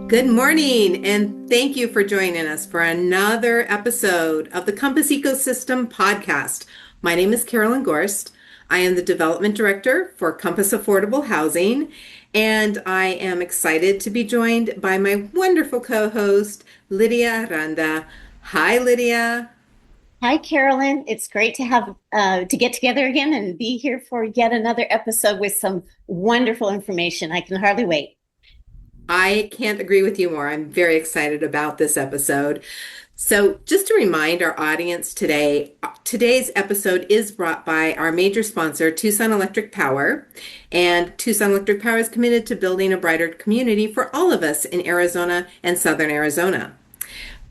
Good morning, and thank you for joining us for another episode of the Compass Ecosystem Podcast. My name is Carolyn Gorst. I am the Development Director for Compass Affordable Housing, and I am excited to be joined by my wonderful co-host, Lydia Aranda. Hi, Lydia. Hi, Carolyn. It's great to have to get together again and be here for yet another episode with some wonderful information. I can hardly wait. I can't agree with you more. I'm very excited about this episode. So, just to remind our audience today, today's episode is brought by our major sponsor, Tucson Electric Power. And Tucson Electric Power is committed to building a brighter community for all of us in Arizona and Southern Arizona.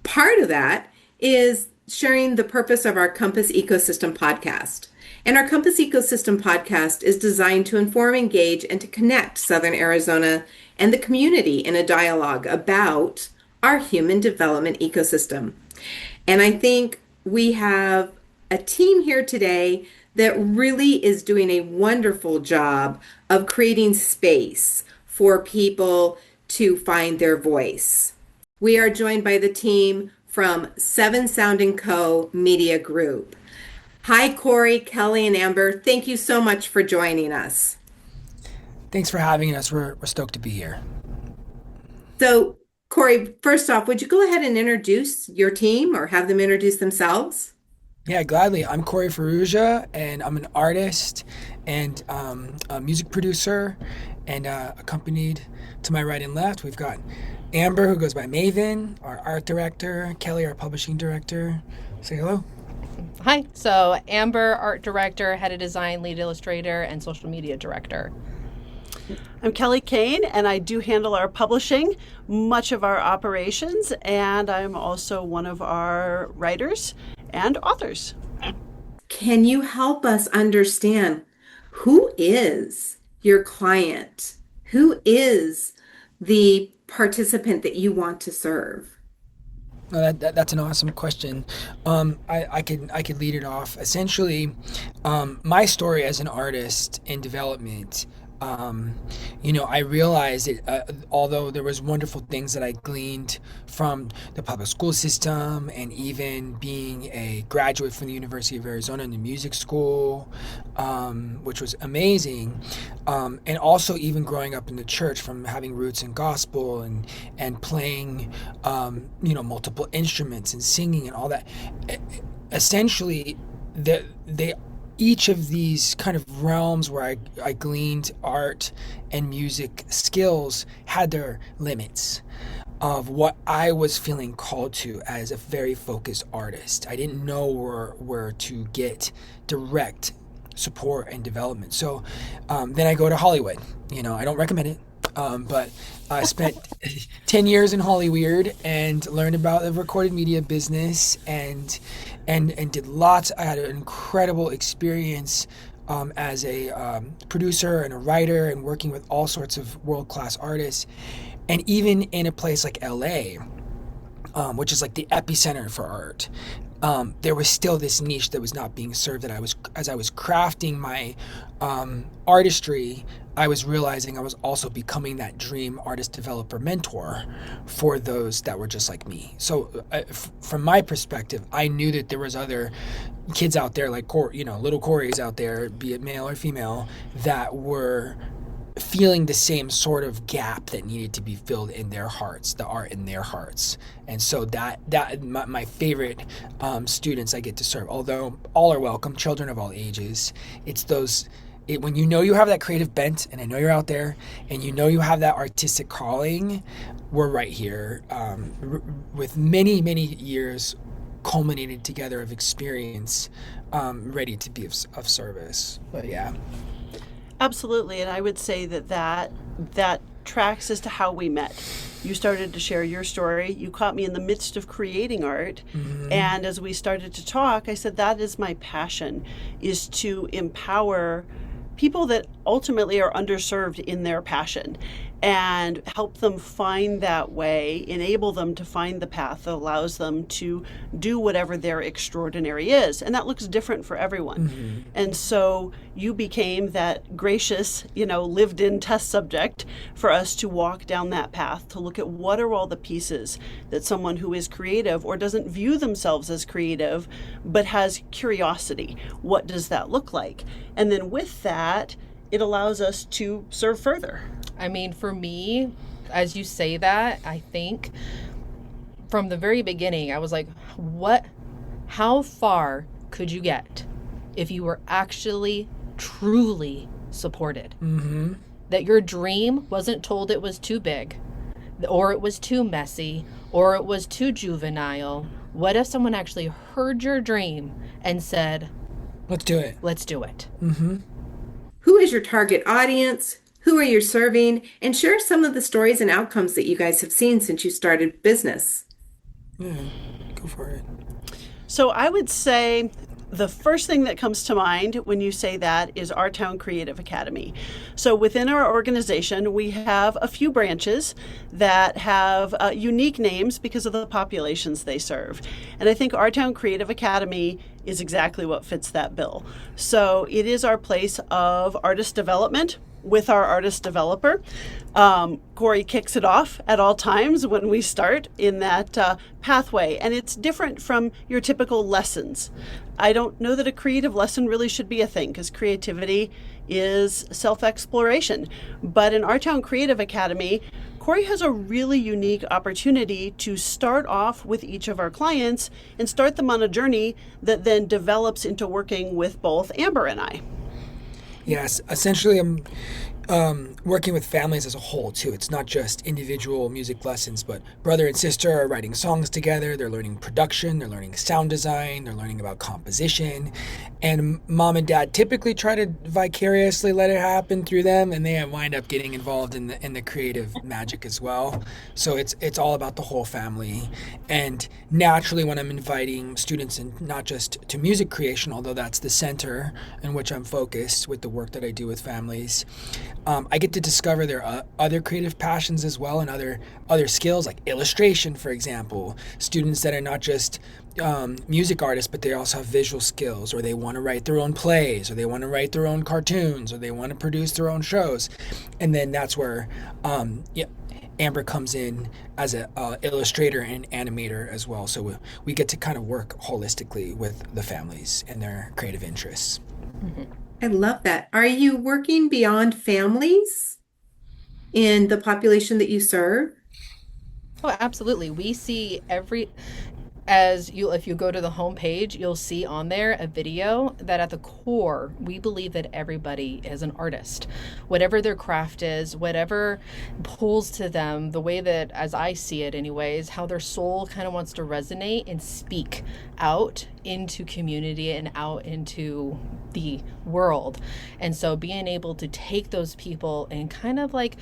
Part of that is sharing the purpose of our Compass Ecosystem podcast. And our Compass Ecosystem podcast is designed to inform, engage, and to connect Southern Arizona and the community in a dialogue about our human development ecosystem. And I think we have a team here today that really is doing a wonderful job of creating space for people to find their voice. We are joined by the team from Seven Sound & Co. Media Group. Hi, Corey, Kelley, and Amber. Thank you so much for joining us. Thanks for having us. We're stoked to be here. So, Corey, first off, would you go ahead and introduce your team or have them introduce themselves? Yeah, gladly. I'm Corey Ferrugia, and I'm an artist and a music producer. And accompanied to my right and left, we've got Amber, who goes by Maven, our art director, Kelley, our publishing director. Say hello. Hi, so Amber, art director, head of design, lead illustrator, and social media director. I'm Kelley Kain, and I do handle our publishing, much of our operations, and I'm also one of our writers and authors. Can you help us understand who is your client? Who is the participant that you want to serve? That's an awesome question. I could lead it off. Essentially, my story as an artist in development. I realized that although there was wonderful things that I gleaned from the public school system and even being a graduate from the University of Arizona in the music school, which was amazing, and also even growing up in the church from having roots in gospel and playing, multiple instruments and singing and all that. Essentially, they each of these kind of realms where I gleaned art and music skills had their limits of what I was feeling called to as a very focused artist. I didn't know where to get direct support and development. So then I go to Hollywood. I don't recommend it. But I spent 10 years in Hollywood and learned about the recorded media business and did lots. I had an incredible experience as a producer and a writer and working with all sorts of world-class artists. And even in a place like LA, which is like the epicenter for art, there was still this niche that was not being served. As I was crafting my artistry, I was realizing I was also becoming that dream artist developer mentor for those that were just like me. So from my perspective, I knew that there was other kids out there like little Corey's out there, be it male or female, that were feeling the same sort of gap that needed to be filled in their hearts, the art in their hearts. And so that my favorite students I get to serve, although all are welcome, children of all ages. It's those when you have that creative bent, and I know you're out there, and you have that artistic calling, we're right here with many, many years culminated together of experience, ready to be of service. But yeah. Absolutely, and I would say that tracks as to how we met. You started to share your story. You caught me in the midst of creating art, and as we started to talk, I said that is my passion, is to empower people that ultimately are underserved in their passion, and help them find that way, enable them to find the path that allows them to do whatever their extraordinary is. And that looks different for everyone. And so you became that gracious, lived in test subject for us to walk down that path, to look at what are all the pieces that someone who is creative or doesn't view themselves as creative, but has curiosity. What does that look like? And then with that, it allows us to serve further. I mean, for me, as you say that, I think from the very beginning, I was like, how far could you get if you were actually truly supported? That your dream wasn't told it was too big, or it was too messy, or it was too juvenile. What if someone actually heard your dream and said, let's do it. Let's do it. Who is your target audience? Who are you serving? And share some of the stories and outcomes that you guys have seen since you started business. Yeah, go for it. So I would say the first thing that comes to mind when you say that is our Town Creative Academy. So within our organization, we have a few branches that have unique names because of the populations they serve. And I think our Town Creative Academy is exactly what fits that bill. So it is our place of artist development with our artist developer. Corey kicks it off at all times when we start in that pathway. And it's different from your typical lessons. I don't know that a creative lesson really should be a thing, because creativity is self-exploration. But in our Town Creative Academy, Corey has a really unique opportunity to start off with each of our clients and start them on a journey that then develops into working with both Amber and I. Yes, essentially I'm working with families as a whole too. It's not just individual music lessons, but brother and sister are writing songs together. They're learning production, they're learning sound design, they're learning about composition. And mom and dad typically try to vicariously let it happen through them, and they wind up getting involved in the creative magic as well. So it's all about the whole family. And naturally, when I'm inviting students, and not just to music creation, although that's the center in which I'm focused with the work that I do with families, I get to discover their other creative passions as well, and other skills like illustration, for example. Students that are not just music artists, but they also have visual skills, or they want to write their own plays, or they want to write their own cartoons, or they want to produce their own shows. And then that's where Amber comes in as an illustrator and animator as well. So we get to kind of work holistically with the families and their creative interests. I love that. Are you working beyond families in the population that you serve? Oh, absolutely. We see if you go to the homepage, you'll see on there a video that at the core, we believe that everybody is an artist. Whatever their craft is, whatever pulls to them, the way that, as I see it anyways, how their soul kind of wants to resonate and speak out into community and out into the world. And so being able to take those people and kind of like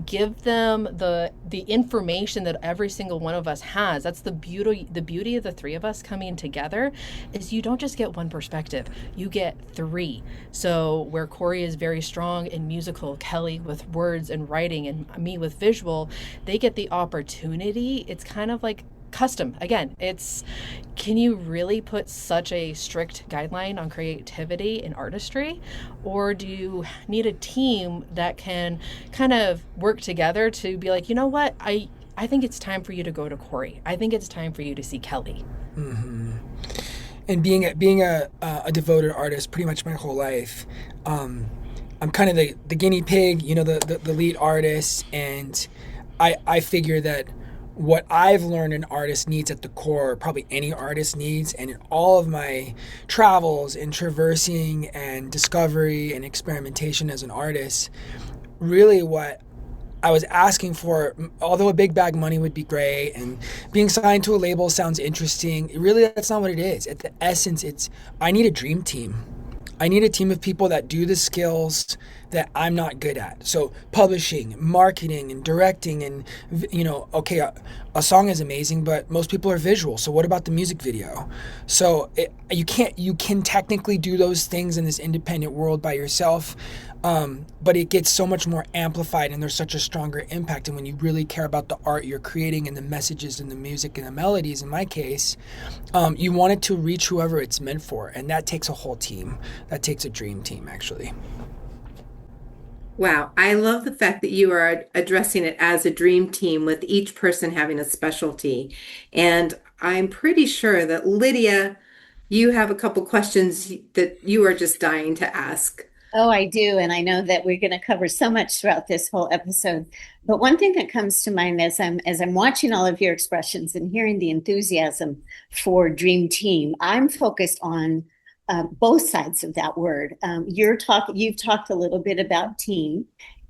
give them the information that every single one of us has. That's the beauty of the three of us coming together, is you don't just get one perspective, you get three. So where Corey is very strong in musical, Kelley with words and writing, and me with visual, they get the opportunity. It's kind of like custom. Again, can you really put such a strict guideline on creativity and artistry? Or do you need a team that can kind of work together to be like, you know what, I think it's time for you to go to Corey. I think it's time for you to see Kelley. Mm-hmm. And being a devoted artist pretty much my whole life, I'm kind of the guinea pig, the lead artist, and I figure that what I've learned an artist needs at the core, probably any artist needs, and in all of my travels and traversing and discovery and experimentation as an artist, really what I was asking for, although a big bag of money would be great and being signed to a label sounds interesting, really that's not what it is. At the essence, I need a dream team. I need a team of people that do the skills that I'm not good at. So publishing, marketing, and directing, and okay, a song is amazing, but most people are visual. So what about the music video? So you can technically do those things in this independent world by yourself, but it gets so much more amplified, and there's such a stronger impact. And when you really care about the art you're creating and the messages and the music and the melodies, in my case, you want it to reach whoever it's meant for, and that takes a whole team. That takes a dream team, actually. Wow, I love the fact that you are addressing it as a dream team with each person having a specialty. And I'm pretty sure that Lydia, you have a couple questions that you are just dying to ask. Oh, I do. And I know that we're going to cover so much throughout this whole episode. But one thing that comes to mind as I'm watching all of your expressions and hearing the enthusiasm for Dream Team, I'm focused on both sides of that word. You've talked a little bit about team,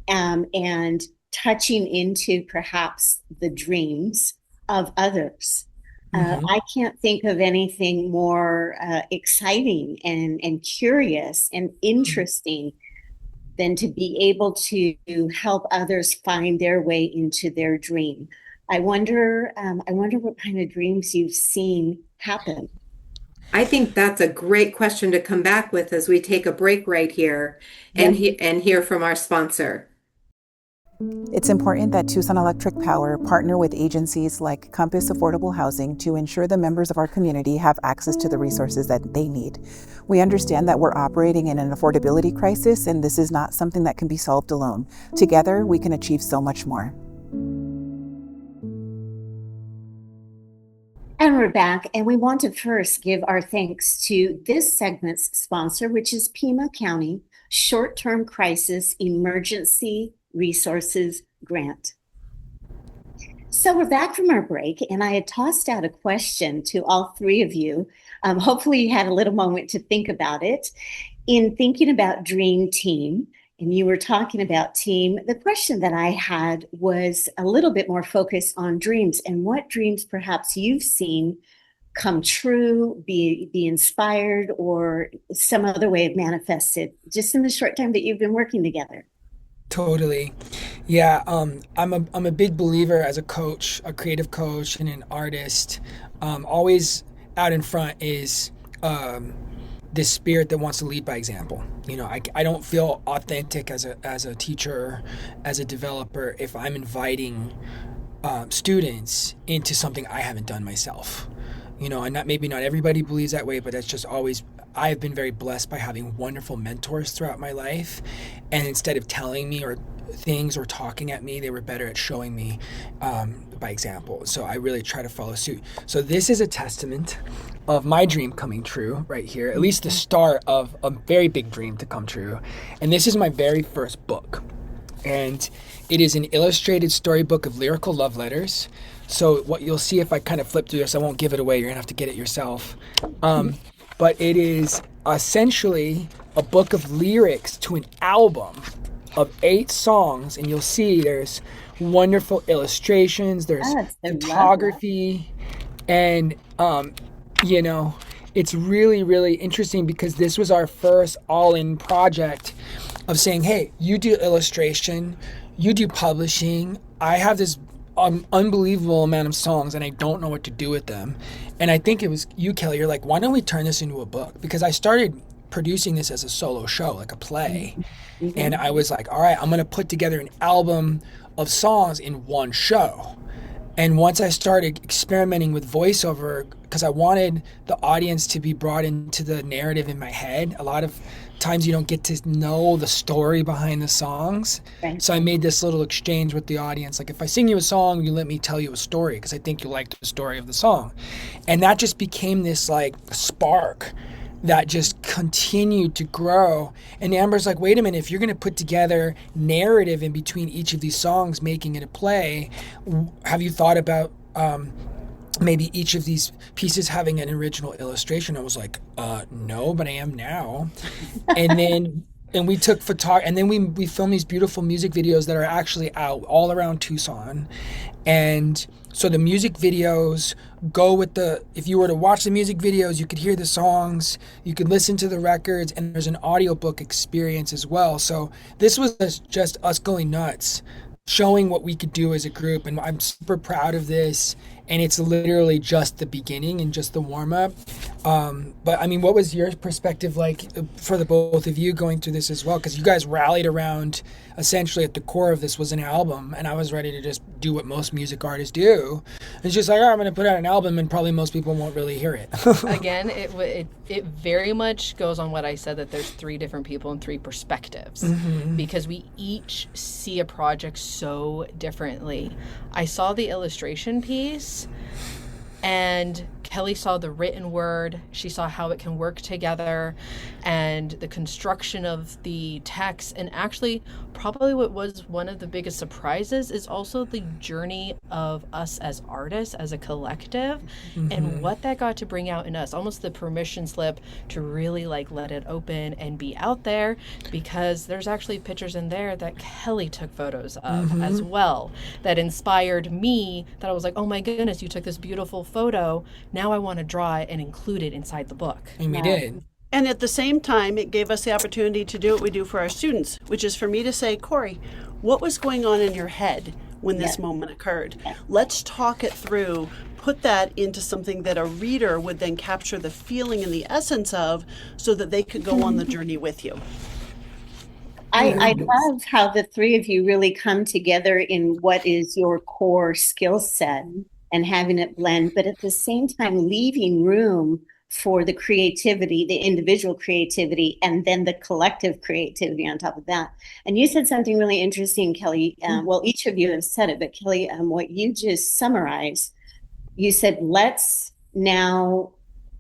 and touching into perhaps the dreams of others. I can't think of anything more exciting and curious and interesting than to be able to help others find their way into their dream. I wonder what kind of dreams you've seen happen. I think that's a great question to come back with as we take a break right here and hear from our sponsor. It's important that Tucson Electric Power partner with agencies like Compass Affordable Housing to ensure the members of our community have access to the resources that they need. We understand that we're operating in an affordability crisis, and this is not something that can be solved alone. Together, we can achieve so much more. And we're back, and we want to first give our thanks to this segment's sponsor, which is Pima County Short-Term Crisis Emergency Resources Grant. So we're back from our break, and I had tossed out a question to all three of you. Hopefully you had a little moment to think about it. In thinking about Dream Team, and you were talking about team, the question that I had was a little bit more focused on dreams and what dreams perhaps you've seen come true, be inspired, or some other way of manifested just in the short time that you've been working together. Totally. Yeah, I'm a big believer as a coach, a creative coach, and an artist. Always out in front is this spirit that wants to lead by example. I don't feel authentic as a teacher, as a developer, if I'm inviting students into something I haven't done myself. And maybe not everybody believes that way, but that's just always. I've been very blessed by having wonderful mentors throughout my life, and instead of telling me or things or talking at me, they were better at showing me by example. So I really try to follow suit. So this is a testament of my dream coming true right here, at least the start of a very big dream to come true. And this is my very first book. And it is an illustrated storybook of lyrical love letters. So what you'll see if I kind of flip through this, I won't give it away. You're going to have to get it yourself. But it is essentially a book of lyrics to an album of 8 songs. And you'll see there's wonderful illustrations, there's photography, and, it's really, really interesting because this was our first all-in project of saying, hey, you do illustration, you do publishing, I have this unbelievable amount of songs and I don't know what to do with them. And I think it was you, Kelley, you're like, why don't we turn this into a book? Because I started producing this as a solo show, like a play. Mm-hmm. And I was like, all right, I'm going to put together an album of songs in one show. And once I started experimenting with voiceover, because I wanted the audience to be brought into the narrative in my head, a lot of times you don't get to know the story behind the songs. Right. So I made this little exchange with the audience. Like, if I sing you a song, you let me tell you a story because I think you like the story of the song. And that just became this like spark that just continued to grow. And Amber's like, wait a minute, if you're going to put together narrative in between each of these songs, making it a play, have you thought about maybe each of these pieces having an original illustration? I was like, no, but I am now. And then And we took and then we filmed these beautiful music videos that are actually out all around Tucson. And so the music videos go with if you were to watch the music videos, you could hear the songs, you could listen to the records, and there's an audiobook experience as well. So this was just us going nuts, showing what we could do as a group. And I'm super proud of this. And it's literally just the beginning and just the warm up. But I mean, what was your perspective like for the both of you going through this as well? Because you guys rallied around, essentially at the core of this was an album, and I was ready to just do what most music artists do. It's just like, oh, I'm going to put out an album, and probably most people won't really hear it. Again, it very much goes on what I said, that there's three different people and three perspectives, because we each see a project so differently. I saw the illustration piece, and Kelley saw the written word. She saw how it can work together and the construction of the text. And actually, probably what was one of the biggest surprises is also the journey of us as artists, as a collective, and what that got to bring out in us. Almost the permission slip to really like let it open and be out there, because there's actually pictures in there that Kelley took photos of as well that inspired me, that I was like, oh my goodness, you took this beautiful photo. Now I want to draw it and include it inside the book. And we did. And at the same time, it gave us the opportunity to do what we do for our students, which is for me to say, Corey, what was going on in your head when this moment occurred? Let's talk it through, put that into something that a reader would then capture the feeling and the essence of, so that they could go on the journey with you. I love how the three of you really come together in what is your core skill set and having it blend, but at the same time leaving room for the creativity, the individual creativity, and then the collective creativity on top of that. And you said something really interesting, Kelley. Well, each of you have said it, but Kelley, what you just summarized, you said, let's now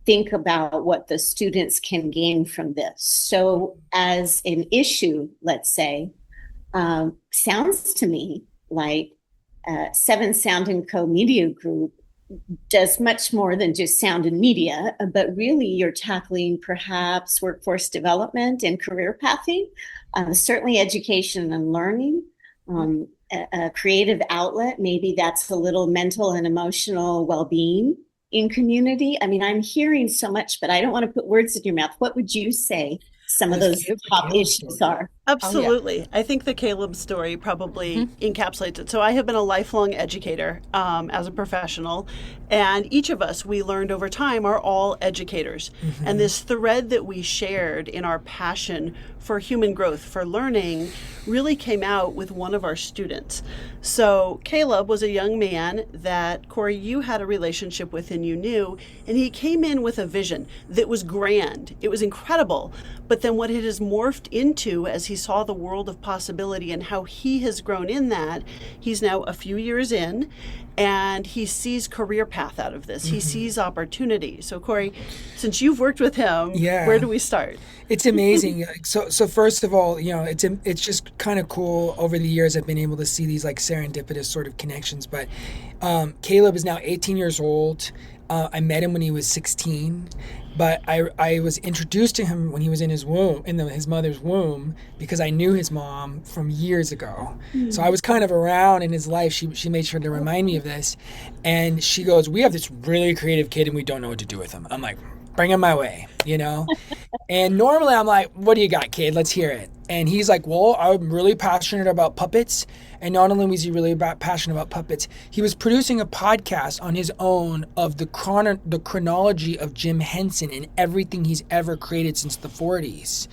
think about what the students can gain from this. So as an issue, let's say, sounds to me like Seven Sound & Co. Media Group does much more than just sound and media, but really you're tackling perhaps workforce development and career pathing, certainly education and learning, a creative outlet. Maybe that's a little mental and emotional well-being in community. I mean, I'm hearing so much, but I don't want to put words in your mouth. What would you say some of those top issues are? Absolutely. Oh, yeah. I think the Caleb story probably encapsulates it. So I have been a lifelong educator as a professional, and each of us, we learned over time, are all educators. And this thread that we shared in our passion for human growth, for learning, really came out with one of our students. So Caleb was a young man that, Corey, you had a relationship with and you knew, and he came in with a vision that was grand. It was incredible. But then what it has morphed into, as he saw the world of possibility and how he has grown in that, he's now a few years in, and he sees career path out of this. He sees opportunity. So Corey, since you've worked with him, where do we start? It's amazing. So first of all, you know, it's just kind of cool. Over the years, I've been able to see these like serendipitous sort of connections. But Caleb is now 18 years old. I met him when he was 16, but I was introduced to him when he was in his womb, his mother's womb, because I knew his mom from years ago. So I was kind of around in his life. She made sure to remind me of this, and she goes, "We have this really creative kid, and we don't know what to do with him." I'm like, "Bring him my way," you know. And normally I'm like, "What do you got, kid? Let's hear it." And he's like, "Well, I'm really passionate about puppets." And not only was he really passionate about puppets, he was producing a podcast on his own of the chronology of Jim Henson and everything he's ever created since the 40s.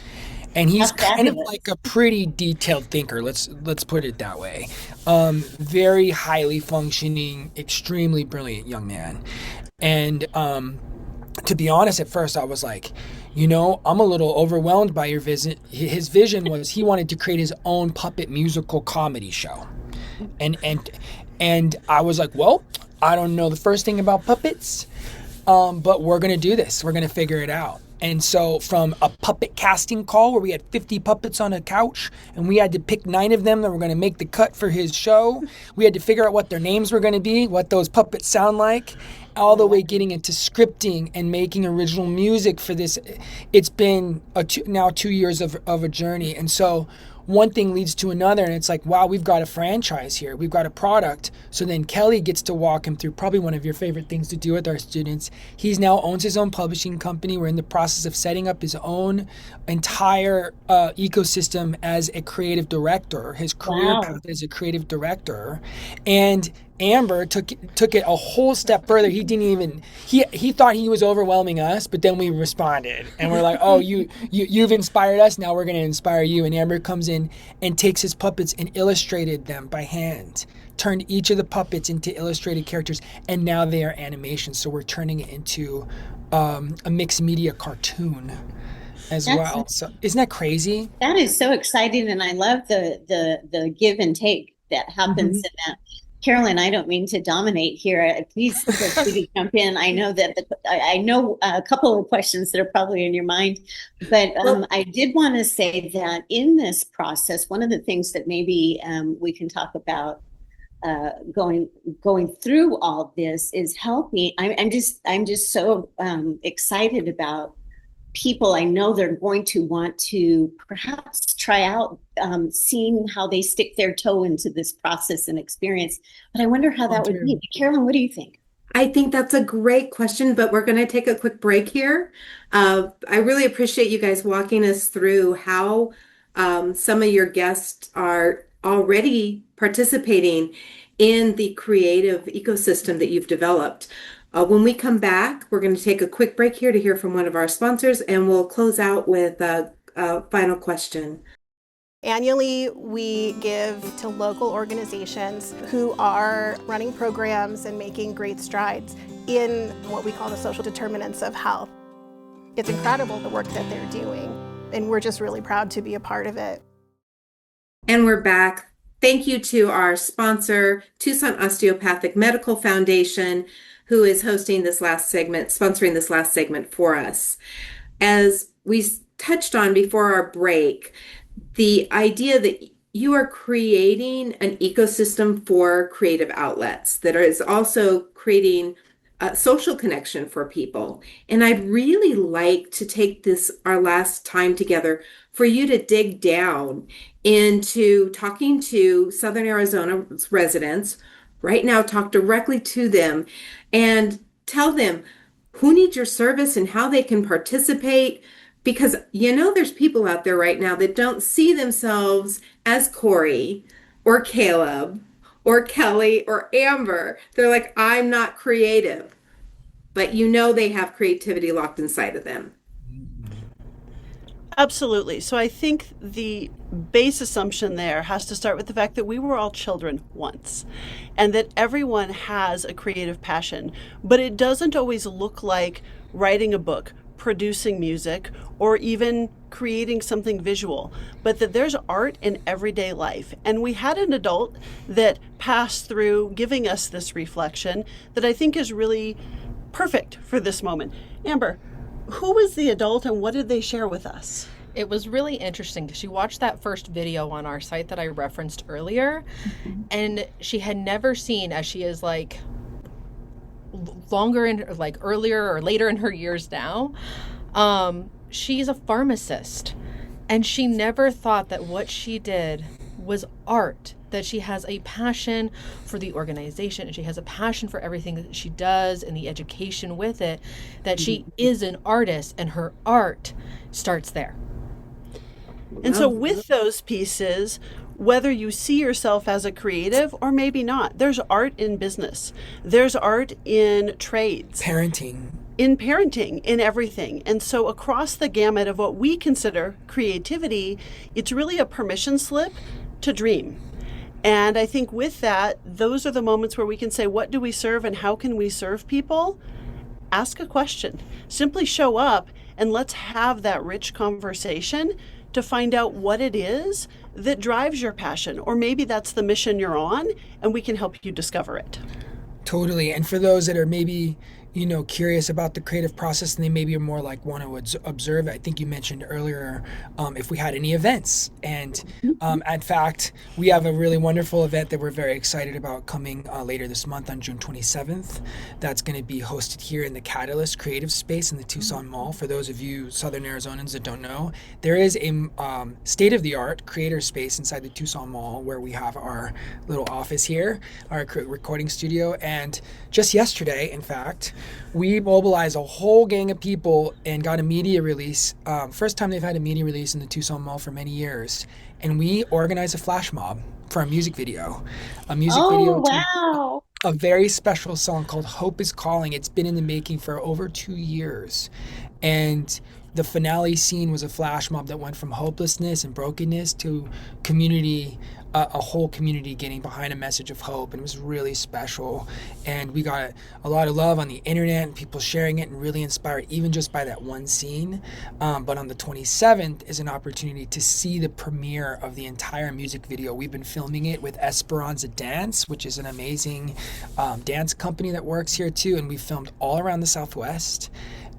And he's kind of like a pretty detailed thinker. Let's put it that way. Very highly functioning, extremely brilliant young man. And to be honest, at first I was like, you know, I'm a little overwhelmed by your visit. His vision was he wanted to create his own puppet musical comedy show. And I was like, well, I don't know the first thing about puppets, but we're going to do this. We're going to figure it out. And so from a puppet casting call where we had 50 puppets on a couch and we had to pick 9 of them that were going to make the cut for his show, we had to figure out what their names were going to be, what those puppets sound like, all the way getting into scripting and making original music for this. It's been now 2 years of a journey. And so one thing leads to another, and it's like, wow, we've got a franchise here. We've got a product. So then Kelley gets to walk him through probably one of your favorite things to do with our students. He's now owns his own publishing company. We're in the process of setting up his own entire ecosystem as a creative director, his career path as a creative director. And Amber took it a whole step further. He didn't even he thought he was overwhelming us, but then we responded and we're like, oh, you've inspired us, now we're going to inspire you. And Amber comes in and takes his puppets and illustrated them by hand, turned each of the puppets into illustrated characters, and now they are animations. So we're turning it into a mixed media cartoon as well. So isn't that crazy? That is so exciting, and I love the give and take that happens in that. Carolyn, I don't mean to dominate here. Please jump in. I know that I know a couple of questions that are probably in your mind, but I did want to say that in this process, one of the things that maybe we can talk about going through all this is helping. I'm just so excited about people. I know they're going to want to perhaps try out seeing how they stick their toe into this process and experience. But I wonder how that would be. Carolyn, what do you think? I think that's a great question, but we're going to take a quick break here. I really appreciate you guys walking us through how some of your guests are already participating in the creative ecosystem that you've developed. When we come back, we're going to take a quick break here to hear from one of our sponsors, and we'll close out with a final question. Annually, we give to local organizations who are running programs and making great strides in what we call the social determinants of health. It's incredible the work that they're doing, and we're just really proud to be a part of it. And we're back. Thank you to our sponsor, Tucson Osteopathic Medical Foundation, who is hosting this last segment, sponsoring this last segment for us. As we touched on before our break, the idea that you are creating an ecosystem for creative outlets that is also creating a social connection for people. And I'd really like to take this, our last time together, for you to dig down into talking to Southern Arizona residents right now, talk directly to them and tell them who needs your service and how they can participate. Because there's people out there right now that don't see themselves as Corey or Caleb or Kelley or Amber. They're like, I'm not creative. But they have creativity locked inside of them. Absolutely. So I think the base assumption there has to start with the fact that we were all children once, and that everyone has a creative passion, but it doesn't always look like writing a book, producing music, or even creating something visual, but that there's art in everyday life. And we had an adult that passed through giving us this reflection that I think is really perfect for this moment. Amber, who was the adult and what did they share with us? It was really interesting because she watched that first video on our site that I referenced earlier, and she had never seen, as she is like longer in like earlier or later in her years now, she's a pharmacist, and she never thought that what she did was art, that she has a passion for the organization and she has a passion for everything that she does and the education with it, that she is an artist and her art starts there. And so with those pieces, whether you see yourself as a creative or maybe not, there's art in business. There's art in trades. In parenting, in everything. And so across the gamut of what we consider creativity, it's really a permission slip to dream. And I think with that, those are the moments where we can say, what do we serve and how can we serve people? Ask a question. Simply show up and let's have that rich conversation to find out what it is that drives your passion. Or maybe that's the mission you're on and we can help you discover it. Totally. And for those that are maybe curious about the creative process and they maybe are more like want to observe. I think you mentioned earlier if we had any events. And in fact, we have a really wonderful event that we're very excited about coming later this month on June 27th. That's going to be hosted here in the Catalyst Creative Space in the Tucson Mall. For those of you Southern Arizonans that don't know, there is a state-of-the-art creator space inside the Tucson Mall where we have our little office here, our recording studio. And just yesterday, in fact, we mobilized a whole gang of people and got a media release. First time they've had a media release in the Tucson Mall for many years. And we organized a flash mob for a music video. A music video Oh, wow. to a very special song called Hope is Calling. It's been in the making for over 2 years. And the finale scene was a flash mob that went from hopelessness and brokenness to community, a whole community getting behind a message of hope. And it was really special. And we got a lot of love on the internet and people sharing it and really inspired even just by that one scene. But on the 27th is an opportunity to see the premiere of the entire music video. We've been filming it with Esperanza Dance, which is an amazing dance company that works here too. And we filmed all around the Southwest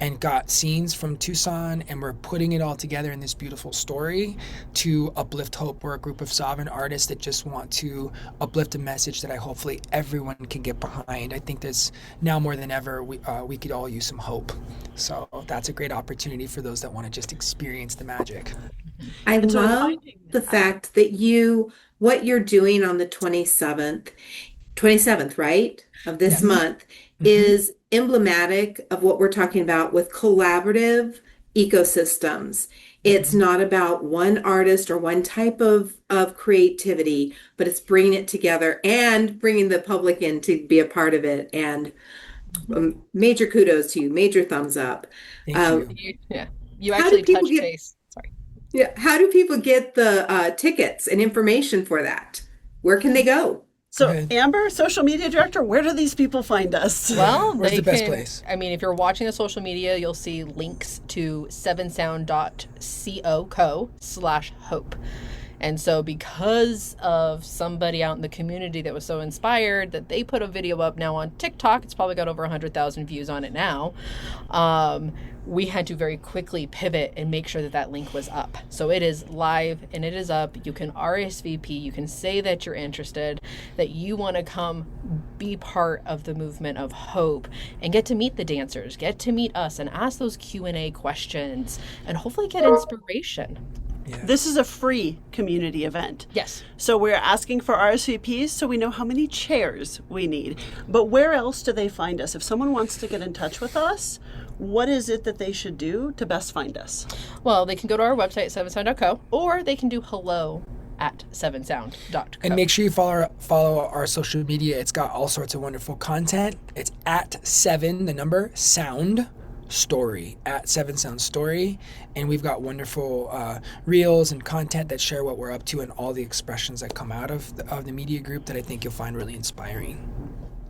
and got scenes from Tucson, and we're putting it all together in this beautiful story to uplift hope. We're a group of sovereign artists that just want to uplift a message that hopefully everyone can get behind. I think there's now more than ever, we could all use some hope. So that's a great opportunity for those that want to just experience the magic. I And so love inviting the fact that what you're doing on the 27th, right, of this Yes. month is emblematic of what we're talking about with collaborative ecosystems. It's not about one artist or one type of creativity, but it's bringing it together and bringing the public in to be a part of it. And major kudos to you, major thumbs up. Thank Um, you. Yeah. You how do actually people touched get base. Sorry. yeah, how do people get the tickets and information for that? Where can they go? So, ahead. Amber, social media director, where do these people find us? Well, Where's they the best can, place? I mean, if you're watching the social media, you'll see links to sevensound.co/hope. And so because of somebody out in the community that was so inspired that they put a video up now on TikTok, it's probably got over 100,000 views on it now. We had to very quickly pivot and make sure that that link was up. So it is live and it is up. You can RSVP. You can say that you're interested, that you want to come be part of the movement of hope and get to meet the dancers, get to meet us and ask those Q&A questions and hopefully get inspiration. Yeah. This is a free community event. Yes. So we're asking for RSVPs so we know how many chairs we need. But where else do they find us? If someone wants to get in touch with us, what is it that they should do to best find us? Well, they can go to our website, sevensound.co, or they can do hello@sevensound.co. And make sure you follow our social media. It's got all sorts of wonderful content. It's at 7, the number, sound story, at 7 Sound Story. And we've got wonderful reels and content that share what we're up to and all the expressions that come out of the media group that I think you'll find really inspiring.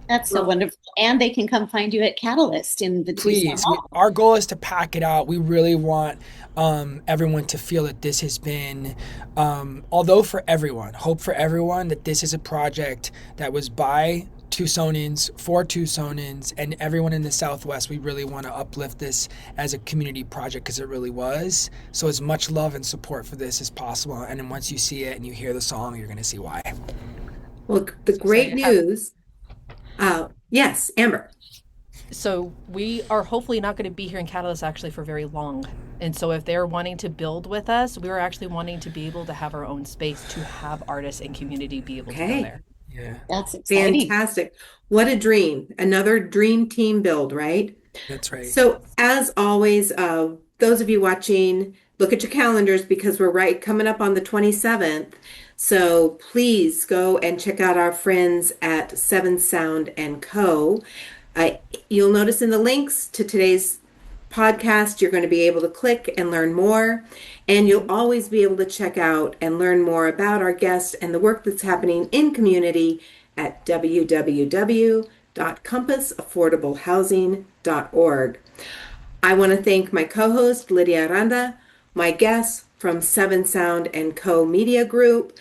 That's so wonderful. And they can come find you at Catalyst in the Tucson Please, Mall. our goal is to pack it out. We really want everyone to feel that this has been, although for everyone, hope for everyone, that this is a project that was by Tucsonans, for Tucsonans, and everyone in the Southwest. We really want to uplift this as a community project because it really was. So as much love and support for this as possible. And then once you see it and you hear the song, you're going to see why. Well, the great news. Yes, Amber. So we are hopefully not going to be here in Catalyst actually for very long. And so if they're wanting to build with us, we're actually wanting to be able to have our own space to have artists and community be able to go there. Yeah, That's exciting. Fantastic. What a dream. Another dream team build, right? that's right. So, as always, those of you watching, look at your calendars because we're right coming up on the 27th. So, please go and check out our friends at 7 Sound and Co. You'll notice in the links to today's podcast, you're going to be able to click and learn more. And you'll always be able to check out and learn more about our guests and the work that's happening in community at www.compassaffordablehousing.org. I want to thank my co-host, Lydia Aranda, my guests from 7 Sound and Co. Media Group.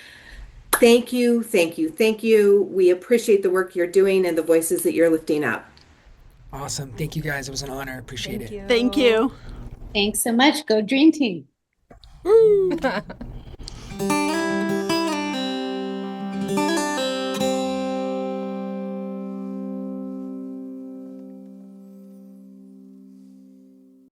Thank you, thank you, thank you. We appreciate the work you're doing and the voices that you're lifting up. Awesome. Thank you guys. It was an honor. Appreciate Thank it. you. Thank you. Thanks so much. Go Dream Team. Woo!